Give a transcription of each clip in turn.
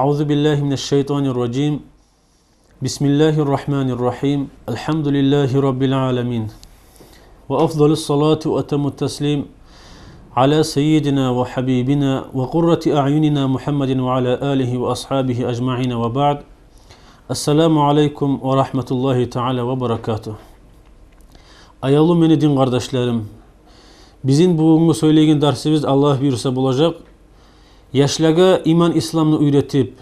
Euzu billahi mineşşeytanirracim. Bismillahirrahmanirrahim. Elhamdülillahi rabbil alamin. Ve afdalus salatu ve etemut teslim ala seyyidina ve habibina ve kurrati a'yunina Muhammedin ve ala alihi ve ashabihi ecmaîn ve ba'd. Esselamu aleyküm ve rahmetullahi teala ve berekatuh. Ayalı meni din kardeşlerim. Bizim bugünkü söylеген dersimiz Allah buyursa olacak. Yaşlaga iman İslam'ını öğretip,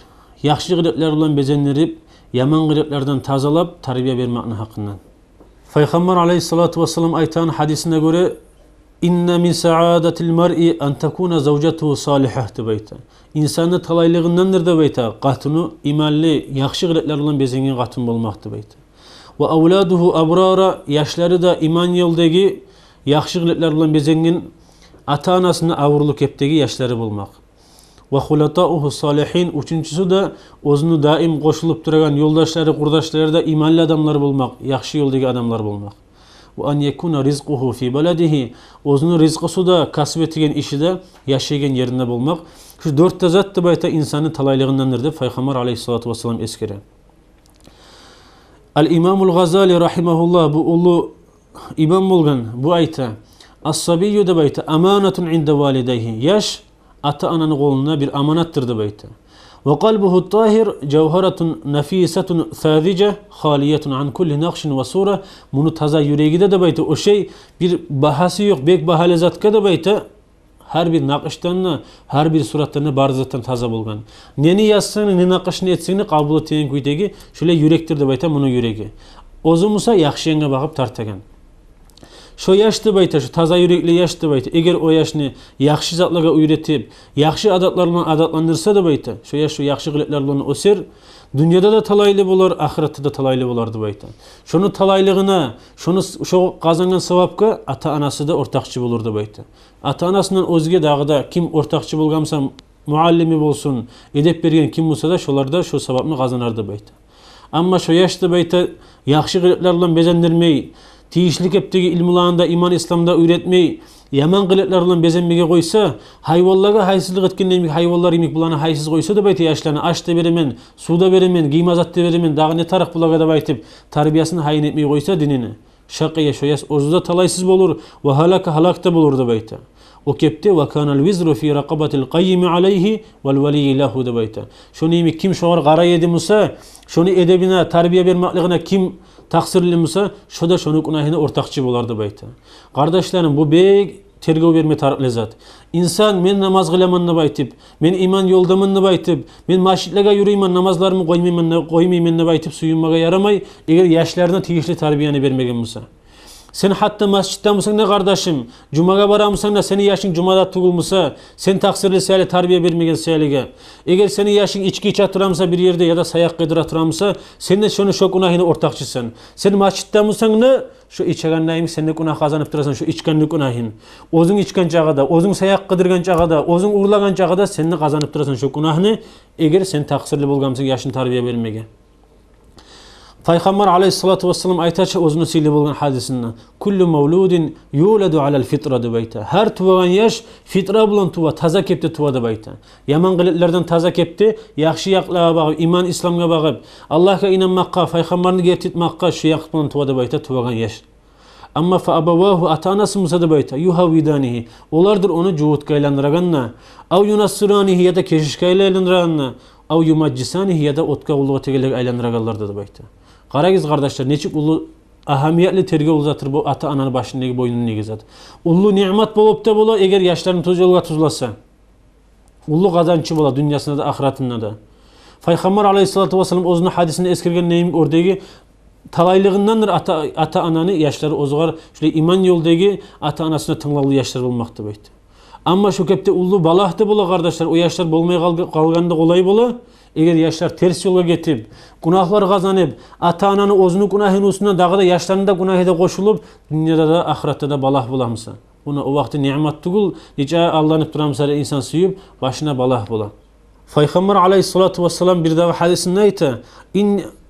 yaxşı gıretler bilen bezenlerip, yaman gıretlerden tazalap, tarbiye vermekni hakkından. Peygamber aleyhissalatu vesselam aytan hadisine göre İnne min sa'adatil mar'i en tekuna zavcetuhu salihah debeyta. İnsanın talaylığındandır debeyta. Qatını imanlı, yaxşı gıretler bilen bezengen qatın bolmaq debeyta. Ve avladuhu abrara, yaşları da iman yoldagi yaxşı gıretler bilen bezengen ata-anasını avurluk epdegi yaşları bolmaq. Ve hulatauhu salihin, üçüncüsü de özünü daim koşulup duragan yoldaşları, kurdaşları da imanlı adamlar bulmak, yaxşı yoldagi adamlar bulmak. Ve an yekuna rizquhu fi baladihi, özünü rizqısı da kasıp etigen işi de yaşayan yerinde bulmak. Şu dört zat da bayta insanın talaylığındandır da Peygamber aleyhissalatu vesselam eskere. Al-İmamul Gazali rahimahullah bu ulu imam bolgan bu ayta as-sabiyyu da bayta amanatun inde valideyhi. Yaş ata-ananın koluna bir amanattır da bayta. Ve kalbuhu tahir cevheratun nefisetun thadice haliyetun an kulli nakşin ve sura. Bunu taza yüreği de bayta. O şey bir bahası yok. Bek bahale zatka da bayta. Her bir nakıştanına, her bir suratlarına barzattan taza bulgan. Neni yazsını, ne nakışını etsini kabul ettiğin küydegi şöyle yürektir de bayta bunun yüreği. Ozumusa yakşıyanga bakıp tartagan. Şu yaşlı bayta, şu taza yürekli yaşlı bayta. Eğer o yaşını yaxşı zatlara öğretip, yaxşı adatlarla adatlandırsa da bayta. Şu yaş, şu yaxşı gıletlerle o ser, dünyada da talaylı bular, ahirette de talaylı bulardı bayta. Şunu talaylığına, şu kazangan sevapka ata-anası da ortakçı bulurdu bayta. Ata-anasından özge dağıda kim ortakçı bulgamsa, muallimi bolsun, edep bergen kim bulsa da şolarda şu sevapını kazanardı bayta. Ama şu yaşlı bayta yaxşı gıletlerle bezendirmeyi, tiyişlik eptegi ilmulağında iman İslam'da öğretmeyi, yaman gıletlerle bezenmege koysa, hayvallara haysızlık etkinlemek, hayvallar yemek bulana haysız koysa da bayta yaşlarına aç da veremen, su da veremen, giymazat da veremen, dağı ne tarak bulaga da baytip, tarbiyasını hayin etmeyi koysa dinini. Şakıya şoyas, ozuda talaysız bulur ve halak da bulur da bayta. O kepte ve kanal vizru fi raqabatil qayyimi aleyhi vel veliyyi lahu da bayta. Şunu yemek kim şoğar gara yedi musa, şunu edebine, tarbiye vermekliğine kim taksirli musa, şu da şunu günahına ortakçı bulardı bayta. Kardeşlerim bu bek tergov verme tarıklı zat. İnsan men namaz kılamanını baytip, men iman yoldamanını baytip, men maşitlega yürüyman namazlarımı koymaymanını baytip suyunmaga yaramay, eğer yaşlarına tiyişli tarbiyeni vermegen musa. Sen hatta masjitte mısın ne kardeşim? Cuma'ya varamısan da senin yaşın Cuma'da tuğulmuşsa, sen taksirli seyli tarbiye vermegen seylige. Eğer senin yaşın içki iç atıramsa bir yerde ya da sayak kıdır atıramsa, sen de şunu şu günahını ortakçısın. Sen masjitte mısın ne? Şu içegen neymiş sen ne günah kazanıp durasan şu içkenlik günahın. Ozun içken çağada, ozun sayak kıdırgan çağada, ozun uğurlagan çağada sen ne kazanıp durasan şu günahını, eğer sen taksirli bulgamsın yaşın tarbiye vermegen. Peygamber aleyhissalatu vesselam aytaça özünü sili bulgan hadisinden. Kullu mevludin yuledu alel fitra de bayta. Her tuvagan yaş fitra bulan tuva, taza kepti tuva de bayta. Yaman gıletlerden taza kepti, yaxşı yaklığa bağıb, iman İslam'a bağıb, Allah'a inanmakka, Peygamberini gertitmakka şu yak bulan tuva de bayta tuvagan yaş. Amma fa abavahu ata-anası musa de bayta, yuhavvidanihi. Olardır onu cuhutkaylandıraganna, av yunassıranihi ya da keşişkaylandıraganna, av yumaccisanihi ya da otka uluğa tegeler aylandıragallardı de bayta. Qaragiz kardeşler, neçik ulu ahamiyetli terge uzatır bu ata-ananın başındaki boynunu negizat. Ulu nimet bolup da bola, eğer yaşlarını tuz yolga tuzlasa. Ulu kazançı bola, dünyasında da ahiretinde da. Peygamber aleyhissalatu vesselam özünü hadisinde eskirgen neyim oradaki talaylığındandır ata-ananı yaşları ozugar. Şöyle iman yoldaki ata-anasına tınlalı yaşlar bulmakta bayt. Ama şu kepte ulu balahtı bola kardeşler, o yaşlar bolmaya kalganda kolay bola. Eğer yaşlar ters yola getip, günahlar kazanıp, ata-ananı özünü günahın üstüne dağıda yaşlarında günahı da koşulup, dünyada da ahirette de balah bulamsa. Buna o vakti nimet tugul, nice Allah'ın turamsa insan suyup, başına balah bulan. Peygamber aleyhissalatu vesselam bir daha hadisinde ayta,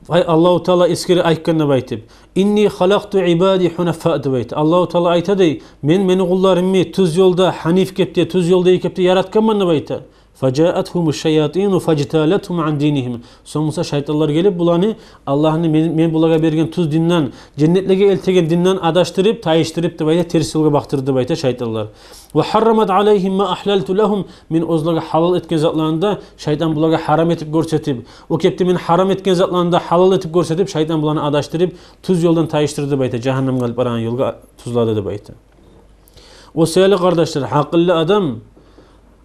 Allahu Teala eskiri aytkanna baytib. İnni halaqtu ibadi hunafa bayt. Allahu Teala aytaday, men meni kullarımı tuz yolda hanif kepti, tuz yolda kepti yaratkanman bayta. فَجَاءَتْهُمُ الشَّيَاطِينُ فَجْتَالَتْهُمْ عَنْ دِينِهِمْ. Sonuçta şeytanlar gelip bulanı Allah'ın men bulaga bergen tuz dinden, cennetlege eltegen dinden adaştırıp, tayıştırıp da bayta ters yolga baktırdı bayta şeytanlar. Ve harramat aleyhim ma ahlaltu lahum, min ozlaga halal etken zatlarında şeytan bulaga haram etip görsetip, o kepti min haram etken zatlarında halal etip görsetip, şeytan bulanı adaştırıp tuz yoldan tayıştırdı bayta, cehennem galip aran yolga tuzladı da bayta. O sevgili kardeşler, akıllı adam,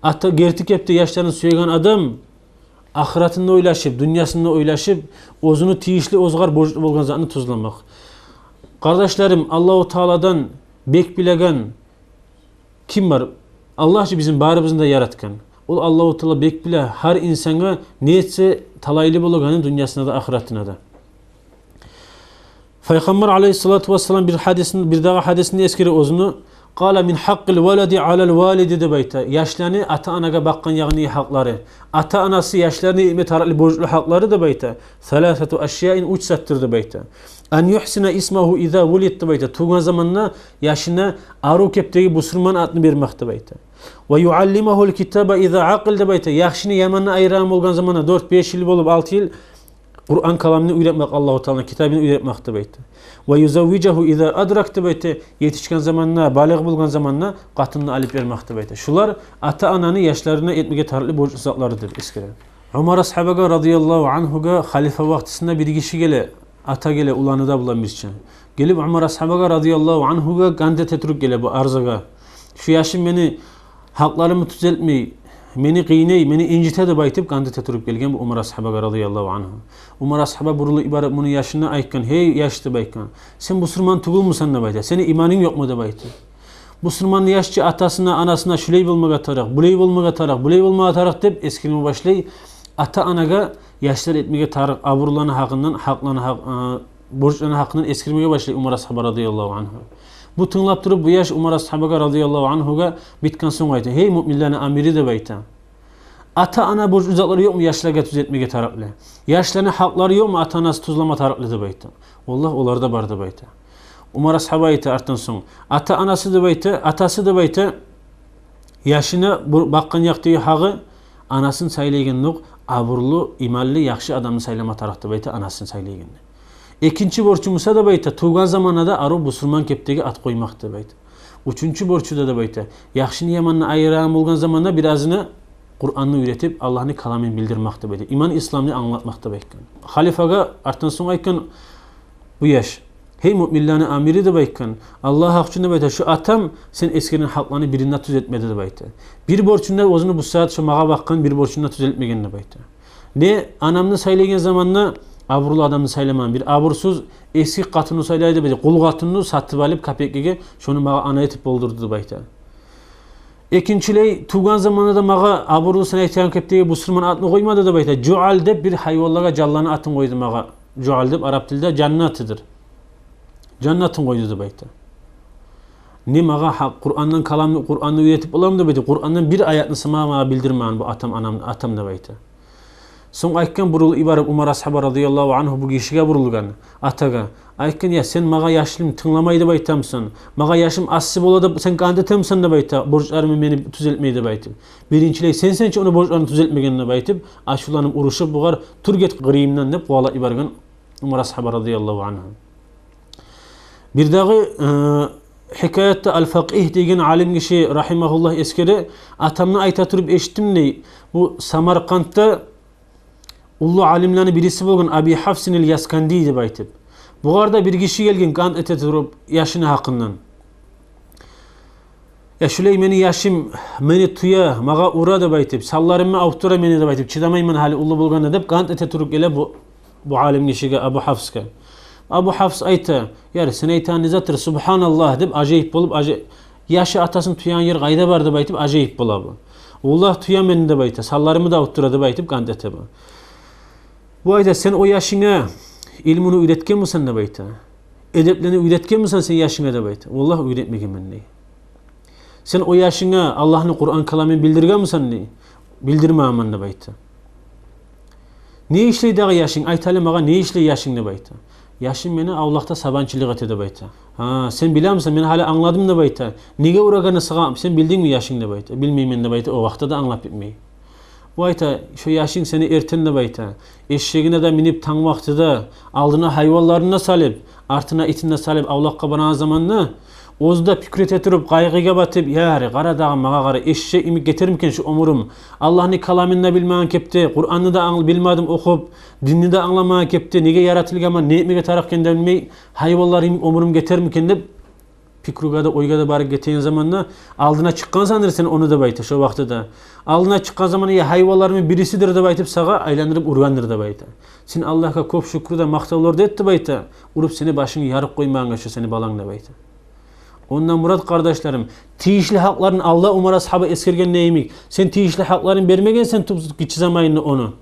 ata gerti kepti yaşlarını söyleyen adam, ahiretinde oylaşıp, dünyasında oylaşıp, ozunu tiyişli ozgar borçlu bolgan zatını tuzlamak. Kardeşlerim, Allahu Teala'dan bek bilegen kim var? Allah bizim barımızda yaratkan. O Allahu Teala bek bile her insana niyetse talaylı bolganı dünyasında da ahiretinde de. Peygamber aleyhissalatu vesselam bir daha hadisinde eskiri ozunu Kala min hakkil veledi alel validi de bayta. Yaşlarını ata anaga bakkan yağni hakları. Ata anası yaşlarını imetarlı borçlu hakları da bayta. Thalatatu eşyain uç sattırdı bayta. En yuhsina ismahu iza vulid de bayta. Tuğan zamanına yaşına aru keptegi busurman adını vermekte bayta. Ve yuallimahul kitaba iza aqil de bayta. Yaşını yamanına ayran olgan zamana 4-5 yıl bolup 6 yıl Kur'an kalamını öğretmek, Allahu Teala'nın kitabını öğretmekte bayta. Ve yuzavvicahu iza adrakte bayta. Yetişken zamanına, balık bulgan zamanına katını alıp vermekte bayta. Şular ata ananı yaşlarına etmege tarihli borçlu zatlarıdır eskiden. Umar ashabaga radıyallahu anhuga halife vaktisinde bir kişi gele, ata gele ulanı da bulamışçın. Gelip Umar ashabaga radıyallahu anhuga gande tetruk gele bu arzaga. Şu yaşım beni haklarımı düzeltmeyi, meni qiyney, meni incite de baytip gande tetruk gelgen bu Umar ashabaga radıyallahu anhu. Umar ashaba burulu ibaret bunu yaşına aytkan, hey yaşlı baytkan. Sen Müslüman tugul musan da bayta? Senin imanın yok mu da bayta? Müslüman yaşçı atasına, anasına şüley bulmaga tarak, buley bulmaga tarak, buley bulmaga tarak dep eskilme başlay. Ata anaga yaşlar etmege tarak, aburlarını hakkından, borçlarını hakkından eskilmege başlay Umar ashaba radıyallahu anhu. Bu tınlap durup bu yaş Umar ashabaga radıyallahu anhuga bitkan son ayta. Hey müminlerine amiri de bayta. Ata ana borç uzakları yok mu yaşlarga düzeltmege taraklı? Yaşlarına hakları yok mu ata anası tuzlama taraklı da bayta? Wallah olarda bar da bayta. Umar ashaba ayta artan son. Ata anası da bayta, atası da bayta. Yaşına bakkan yaktığı hağı anasını saylaygen nok, aburlu, imalli, yakşı adamını saylama taraklı bayta anasını saylaygen. İkinci borçumuza da bayta, tuğan zamanında da arı busurman keptegi at koymak da bayta. Üçüncü borçuda da bayta, yakşını yamanına ayıran olgan zamanında birazını Kur'an'ı üretip Allah'ın kalamını bildirmek da bayta. İman İslam'ı anlatmak da bayta. Halifaga artan son aykan bu yaş. Hey müminlerine amiri de baykan. Allah hakçında bayta. Şu atam sen eskinin haklarını birinde düzeltmedi de bayta. Bir borçunda ozunu bu saat şu mağa bakkan bir borçunda düzeltmegen de bayta. Ne anamını saylayan zamanla aburlu adamını saylaman bir abursuz eski katını saylaydı bayta. Kul katını satıp alıp kapekege şunu mağa ana etip boldurdu bayta. İkinciley tuğan zamanında da mağa aburlu sanayetiyan keptege bu sırman adını koymadı da bayta. Cual dep bir hayvanlara callana atın koydu mağa. Cual dep Arap dilde cannatıdır. Cennetin koydu da bayta. Ne mağa Kur'an'dan kalamını Kur'an'ı üretip olam da bayta. Kur'an'dan bir ayetini samağa bildirmeyen bu atam da bayta. Son aykken burul ibaret Umar ashaba radıyallahu anhu bu kişiye burulgan ataga. Aykken ya sen mağa yaşlım tınlamaydı baytamsın. Mağa yaşım assi bolada sen kandetemsen de bayta. Borçlarımı beni düzeltmeydi baytım. Birinciley sen onu borçlarını düzeltmegenine baytım. Aşulanım uruşup buğar turget gıriyimden de buğala ibargan Umar ashaba radıyallahu anhu. Bir dağı hikayette el-Fakih degen alim kişi rahimahullah eskeri atamını ayta turup eşittim ne bu Samarkand'da ulu alimlerini birisi bulgun Abi Hafsin el-Yaskandi deyip aytip. Bu arada bir kişi gelgen kant ete turup yaşını hakkından. Ya şuley meni yaşım meni tuya mağa ura da baytip sallarımı avtura meni de baytip çıdamayman hali ulu bulgan edip kant ete turup gele bu alim kişiye Abu Hafs'ka. Abu Hafs ayta, yar sen aytan nizatır subhanallah deb acayip bolup yaşı atasını tuyan yer qayda bardı baytip acayip bola bu. Allah tuyan meni de bayta, sallarımı da avutturады baytip gandete bu. Bu ayta sen o yaşına ilmini üretken misin de bayta? Edeplerini üretken misin sen yaşına da bayta? Allah üretmegen men ne? Sen o yaşına Allah'ın Kur'an kalamını bildirgen misin ne? Bildirmemen de bayta. Ne işleydi yaşın? Aytalı mağa ne işley yaşın de bayta? Yaşım beni Allah'ta sabançılık ete de bayta. Ha, sen bilir misin? Ben hala anladım da bayta. Nege uğraganı sığam? Sen bildin mi yaşın da bayta? Bilmeyeyim de bayta. O vakti da anlap bitmeyi. Bu ayta şu yaşın seni ertenle bayta. Eşeğine de minip tan vaxtıda aldına hayvanlarına salip, artına itine salip avlaqqa bana zamanla ozda pikret etirip qaygıga batıp yari qara dağım mağa qara eşeği imi getirimken şu umurum Allah'ın kalaminna bilmağın kepti, Kur'an'ı da bilmadım okup, dinini de anlamağın kepti, nege yaratılgama, ne etmege tarafken de bilmey, hayvanlar umurum getirmiken de pikruga da oyga da bari geteyin zamanla aldına çıkkan sanır sen onu da bayta şu vaxtıda. Aldına çıkkan zamanı ya hayvanlarımın birisidir da baytıp sağa aylandırıp urgandır da bayta. Sen Allah'a kop şükür da maqtavlar da etti bayta. Urup seni başını yarıp koymağın şu seni balan da bayta. Ondan murat kardeşlerim, tiyişli hakların Allah umar ashabı eskergen neyimik. Sen tiyişli hakların vermegen sen geçizamayın onu.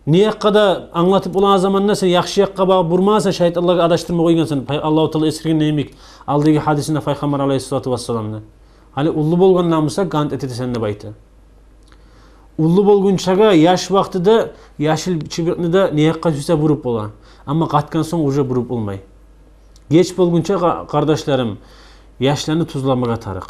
Niye kadar anlatıp olan zamanla sen yaxşı yakka bağı vurmazsa şahit Allah'a adaştırma koygansın. Allah-u Teala eskergen neyimik. Aldığı hadisinde Peygamber aleyhissalatu vesselam'da. Hali ullu bolgan namusa gant etedi sende bayta. Ullu bolgunçaga yaş vaxtıda yaşıl çibirni de niyakka süse vurup olan. Ama katkan son uca vurup olmay. Geç bolgunça kardeşlerim yaşlarını tuzlamaga tarık.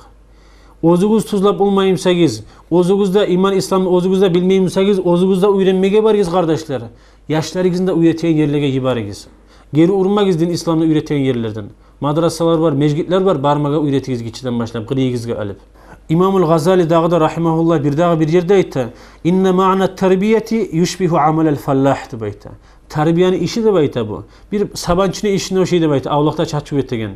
Ozuğuz tuzlap olmayımsagiz, ozuğuzda iman İslam'ı ozuğuzda bilmeyimsagiz, ozuğuzda öğrenmege bargiz kardeşler. Yaşlarınızda üretiyen yerlere gibarigiz. Geri urmagiz din İslam'da üretiyen yerlerden. Madrasalar var, mecgitler var, barmaga üretigiz geçiden başlayıp, qıriyigizge alıp. İmamul Gazali dağda rahimahullah bir yerde ayta. İnne ma'na terbiyeti yushbihu amelel fallah de bayta. Terbiyenin işi de bayta bu. Bir sabançının işini o şey de bayta. Avlakta çatçı betegen.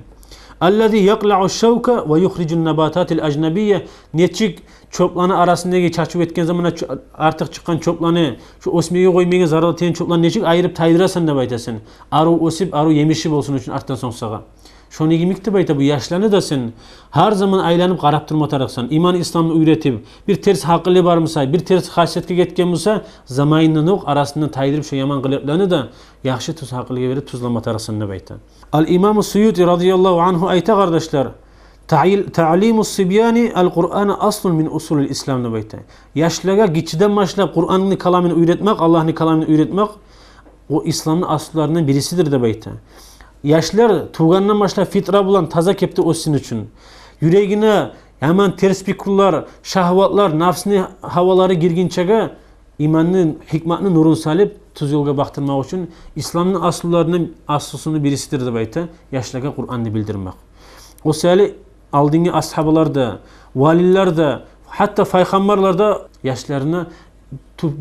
Allazi yaqla'u şevka ve yuhricun nabatatil ecnebiyye. Neçik çoplanı arasındaki çatçı etken zaman artık çıkan çoplanı şu osmege koymayan zararlı teyen çoplanı neçik ayırıp taydırasan da bayta sen. Aru osip aru yemişi olsun için arttan son sağa. Şonu yemekti bayta bu yaşlarını da sen her zaman aylanıp qarap durma taraksan, iman İslam'ı üretip bir ters hakkılı var mısa, bir ters haşetke getken mısa zamayından ok arasından taydırıp şu yaman qılıplarını da yaxşı tuz hakkılıga verip tuzlama taraksan ne bayta. Al-İmam-ı Suyuti radıyallahu anhu ayta kardeşler, ta'limus sibyani al-Qur'ana aslun min usulül İslam ne bayta. Yaşlığa geçiden başlayıp Kur'an'ın kalamını üretmek, Allah'ın kalamını üretmek o İslam'ın asıllarından birisidir de bayta. Yaşlar tuğandan başla fitra bulan taza kepti o sizin için. Yüreğine hemen ters fikirler, şahvatlar, nafsini havaları girginçege imanın, hikmatını nurun salip tuz yolga baktırmak için İslam'ın aslısının birisidir de bayta. Yaşlara Kur'an'ı bildirmek. O seyli aldığını ashabalar da, valiler de, hatta peygamberler de yaşlarına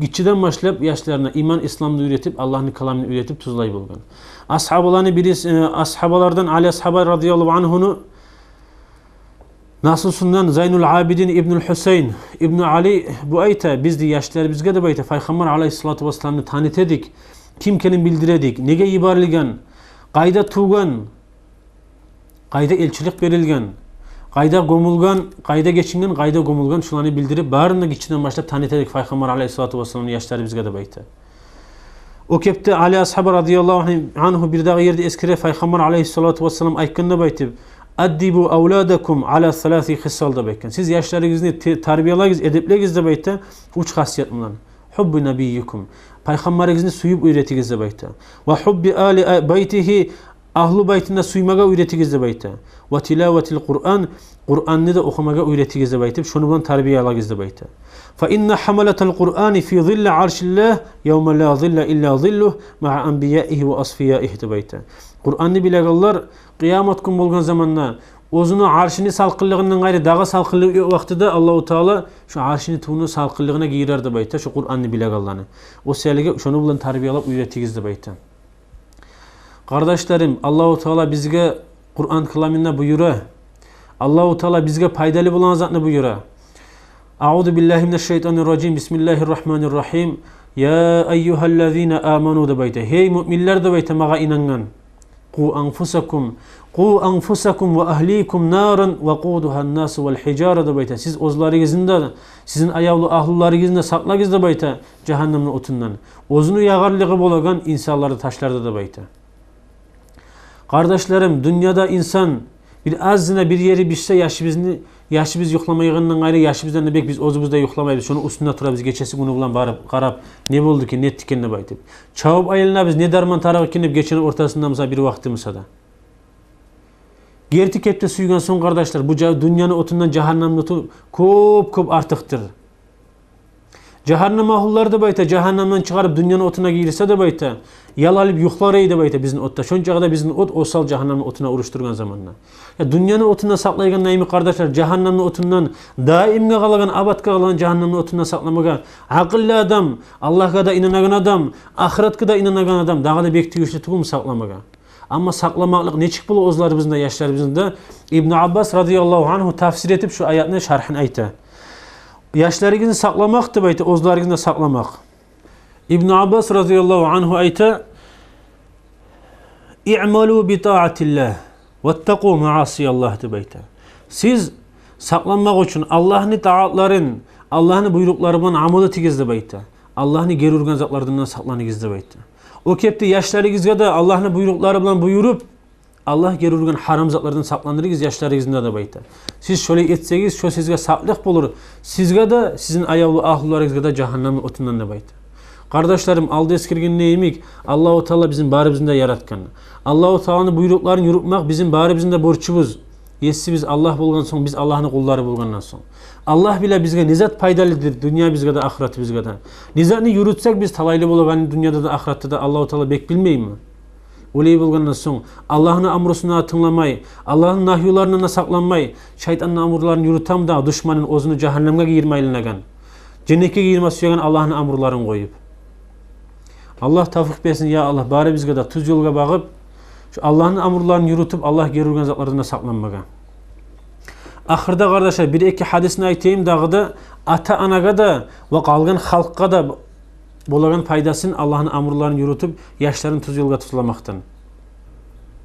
gitçiden başlayıp yaşlarına iman İslam'da üretip Allah'ın kalamını üretip tuzlayıp olgan. Ashabalarını birisi ashabalardan Ali Ashaba radıyallahu anhunu nasılsından Zeynul Abidin İbnül Hüseyin İbn Ali bu ayta biz de yaşlar bizge de bayta Peygamber aleyhissalatu vesselam'ı tanıt edik. Kimkenin bildiredik. Nege ibarligen, qayda tuğan, qayda elçilik verilgen, qayda gomulgan, qayda geçingen, qayda gomulgan şularını bildirip barını geçiden başlayıp tanıt edik Peygamber aleyhissalatu vesselam'ın yaşlar bizge de bayta. O kepte Ali Ashab radıyallahu anhu bir daha yerde eskire Peygamber aleyhissalatu vesselam aykkanda baytib addibu avladakum ala salasi khisal da baykan. Siz yaşlarınızı terbiyelagiz, edeplegiz de bayta uç hasiyet bunlar. Hubbu nabiyyikum. Peygamberinizi suyup öğretigiz de bayta. Ve hubbi ali baytihi ahlu baytında suymaga öğretigiz de bayta. Ve tilavetil Kur'an Kur'an'ı da okumaga öğretigiz de baytib. Şunu bundan terbiyelagiz de bayta. فإن حملة القرآن في ظل عرش الله يوم لا ظل إلا ظله مع أنبيائه وأصفيائه تبيتا. Kur'an'ı bilegallar kıyamet gün bolgan zamanna ozunu arşini salqıllığından gayrı dağa salqıllığı vaxtıda Allahu Teala şu arşini tuğunu salqıllığına girer de bayta şu Kur'an'ı bilegallarını. O selige şunu bilen tarbiyalap ürettigiz de bayta. Kardeşlerim Allahu Teala bizge Kur'an kılamında buyura. Allahu Teala bizge paydalı bulan zatını buyura. A'udhu billahi mineşşeytanirracim. Bismillahirrahmanirrahim. Ya eyyühellezine amanu da bayta. Hey müminler da bayta mağa inangan. Qu anfusakum ve ahlikum naran ve quduhan nasu vel hicara da bayta. Siz ozlarınızın da sizin ayavlı ahlularınızın da saklagız da bayta cehennemin otundan. Ozunu yağarlığı bolagan insanları taşlarda da bayta. Kardeşlerim dünyada insan bir azına bir yeri bişse yaşı biz yoklamayığından gayrı yaşı bizden de bek biz ozumuzda yoklamayız. Şunu üstünde tura biz geçesi bunu bulan barıp qarab ne oldu ki ne ettikken ne baytip. Çavub ayılına biz ne darman tarafı kinip geçenin ortasında mısa bir vaktimiz da. Gerti kepte suygan son kardeşler bu dünyanın otundan cehennemin otu kop artıktır. Cehennem ahulları da bayta cehennemden çıkarıp dünyanın otuna giyirse de bayta yalalıp yuhları da bayta bizim otta. Şonca bizim ot osal cehennemin otuna uruşturgan zamanla. Ya dünyanın otuna saklaygan neymi kardeşler cehennemin otundan daimge kalagan abatka kalan cehennemin otundan saklamaga akıllı adam, Allah'a da inanan adam, ahiretke da inanan adam daha da bekti güçlü tuğum saklamaga. Ama saklamaklık neçik bulu ozlarımızda, yaşlarımızda İbn Abbas radıyallahu anhu tafsir etip şu ayetine şerhin ayta. Yaşlarınızı saklamak da bayta, ozlarınızı da saklamak. İbn Abbas radıyallahu anhu ayta İ'malu bi ta'atillah vettaqu ma'asiyallah da bayta. Siz saklanmak için Allah'ın taatların, Allah'ın buyruklarından amalı tigizde bayta. Allah'ın geri urgan zatlarından saklanıgız da bayta. O kepti yaşlarınızda da Allah'ın buyrukları bilen buyurup Allah geri urgan haram zatlardan saklanırız yaşlarınızda da bayta. Siz şöyle etseniz şu sizge saklık bulur. Sizge de sizin ayavlu ahullarınızga da cehennemin otundan da bayta. Kardeşlerim aldı eskirgen neyimik? Allahu Teala bizim baribizinde yaratkan. Allahu Teala'nın buyruklarını yürütmek bizim baribizinde borçumuz. Yesi biz Allah bulgan son biz Allah'ın kulları bulgandan son. Allah bile bizge nizat paydalıdır. Dünya bizge de ahiret bizge de. Nizatını yürütsek biz talaylı bulgan dünyada da ahirette de Allahu Teala bek bilmeyim mi? Öyle bulgandan son Allah'ın amrusuna tınlamay, Allah'ın nahyularına saklanmay, şeytanın amrularını yürütem da düşmanın ozunu cehennemge girmeylinegan. Cennetke girmesiyen Allah'ın amrularını koyup. Allah tavfik versin ya Allah bari bizge de tuz yolga bakıp Allah'ın amrularını yürütüp Allah geri urgan zatlarından saklanmaga. Ahırda kardeşler bir iki hadisini aytayım dağıda ata anaga da ve kalgan halkka da bolagan paydasını Allah'ın amrularını yürütüp yaşların tuz yolga tutulamaktan.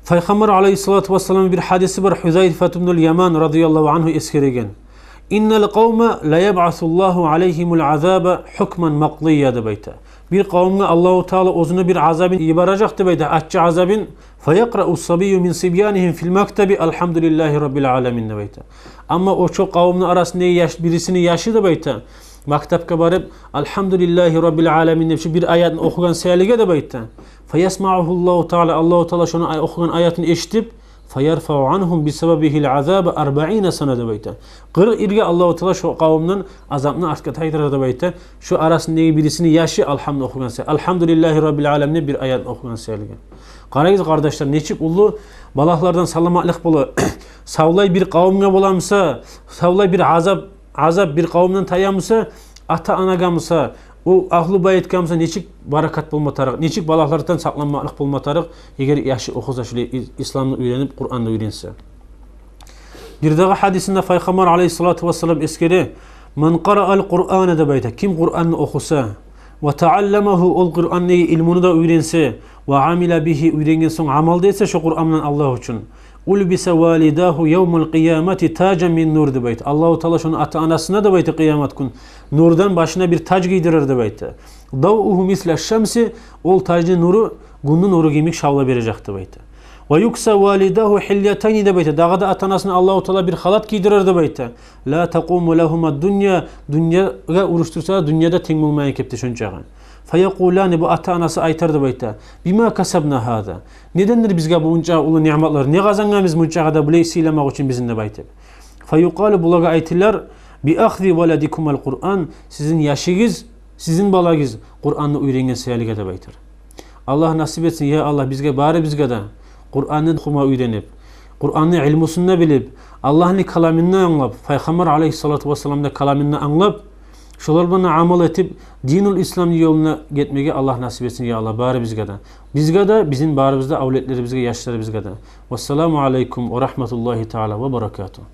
Peygamber aleyhissalatu vesselam bir hadisi var Hüzeyfe ibnül Yaman radıyallahu anhu eskerigen. İnnel kavme la yeb'asullahu aleyhimul azabe hukman maqdiyya da bayta. Bir kavmine Allahu Teala ozunu bir azabın ibaracaktı bayta. Açça azabın feyakra'u sabiyyu min sibyanihim fil maktabi elhamdülillahi rabbil alamin da bayta. Ama o çok kavminin arasında birisini yaşı da bayta. Maktabka barıp elhamdülillahi rabbil alamin şu bir ayetini okugan seyalige de bayta. Feyesma'uhu Allahu Teala Allahu Teala şunu okugan ayetini eşitip feyerfa'u anhum bisebebihil azabe 40 sene de bayta. 40 irge Allahu Teala şu kavminin azabını arka taydıra da bayta. Şu arasındaki birisini yaşı elhamdülillah okugan seyalige. Elhamdülillahi rabbil alamin bir ayet okugan seyalige. Qarayız kardeşler neçik ulu balaklardan salamatlık bulu. Savlay bir kavmine bulamsa, savlay bir azap bir kavmden tayamsa, ata anagamsa, o ahlu bayit kamsa neçik barakat bulmatarıq, neçik balaklardan saklanmalık bulmatarıq, eğer yaşı okusa şöyle İslam'ı öğrenip Kur'an'ı öğrense. Bir daha hadisinde Peygamber aleyhissalatu vesselam eskeri, "Men qara'al Kur'an'ı da bayta, kim Kur'an'ı okusa ve taallemehu ol Kur'an'ı ilmini de öğrense ve amile bihi öğrengen son amal etse şu Kur'an'dan Allah için. Ulbise validahu yevmul kıyameti tacen min nur de bayt. Allahu Teala şunu ata anasına da bayt kıyamet gün. Nurdan başına bir tac giydirir de bayt. Davuhu misle şemsi ol tacın nuru gündüz nuru giymek şavla verecekti bayt. Ve yuksa validahu hilyatayni de bayt. Dağda ata anasına Allahu Teala bir halat giydirir de bayt. La taqumu lahuma dunya dünyaya uruştursa dünyada teng olmayan kepti şuncağı. Feyekulani bu ata anası aytardı bayta. Bima kasabna hada. Nedendir bizge bunca ulu nimetler? Ne kazangamız bunca da bulay silemek için bizimle bayta. Feyuqalu bulaga aytilar bi akhzi veladikumul Kur'an. Sizin yaşınız, sizin balagız Kur'an'ı öğrengen seyalige de baytar. Allah nasip etsin ya Allah bizge bari bizge de Kur'an'ı okuma öğrenip Kur'an'ı ilmusunna bilip Allah'ın kalamını anlap Peygamber aleyhissalatu vesselam'da kalamını anlap şolar bana amal etip dinul İslam yoluna gitmeye Allah nasip etsin ya Allah bari bizge de. Bizge de bizim barımızda avletlerimizge yaşlarımızga da. Vesselamu aleykum ve rahmetullahi teala ve berekatuhu.